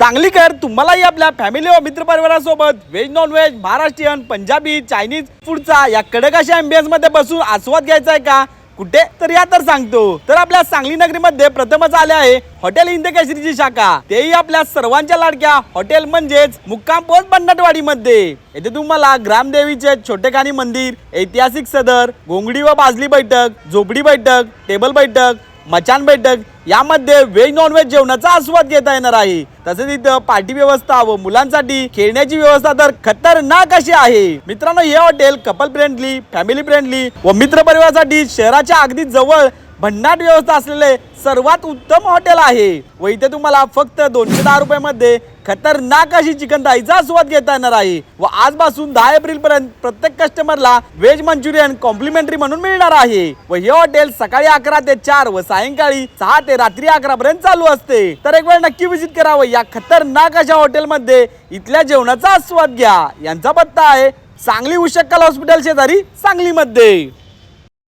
सांगलीकर तुम्हालाही आपल्या फॅमिली व मित्र परिवारासोबत veg non veg Maharashtrian Punjabi Chinese फूडचा या कडक अशा एम्बियन्स मध्ये बसून आस्वाद घ्यायचा आहे का? कुठे तर या तर सांगतो। तर आपल्या सांगली नगरीमध्ये प्रथमच आले आहे हॉटेल हिंदकेसरीची शाखा, तेही आपल्या सर्वांच्या लाडक्या हॉटेल म्हणजेच मुक्काम पोस्ट बन्नटवाडी मध्ये। येथे तुम्हाला ग्रामदेवीचे छोटेखानी मंदिर, ऐतिहासिक सदर, घोंगडी व बाजली बैठक, झोपडी बैठक, टेबल बैठक, मचान बैठक यामध्ये व्हेज नॉन व्हेज जेवणाचा आस्वाद घेता येणार आहे। तसेच इथं पार्टी व्यवस्था व मुलांसाठी खेळण्याची व्यवस्था तर खतरनाक अशी आहे। मित्रांनो, हे hotel couple friendly, family friendly व मित्र परिवारासाठी शहराच्या अगदी जवळ भन्नाट व्यवस्था असलेले सर्वात उत्तम हॉटेल आहे। व इथे तुम्हाला फक्त 210 रुपयामध्ये खतरनाक अशी चिकन थाळीचा आस्वाद घेता येणार आहे। व आजपासून 10 एप्रिल पर्यंत प्रत्येक कस्टमरला व्हेज मंचुरियन कॉम्प्लिमेंटरी म्हणून मिळणार आहे। व हे हॉटेल सकाळी 11 ते 4 व सायंकाळी 6 ते रात्री 11 पर्यंत चालू असते। तर एक वेळ नक्की विजिट करावं या खतरनाक अशा हॉटेलमध्ये, इथल्या जेवणाचा आस्वाद घ्या। यांचा पत्ता आहे सांगली उशक्कल हॉस्पिटल शेजारी सांगलीमध्ये।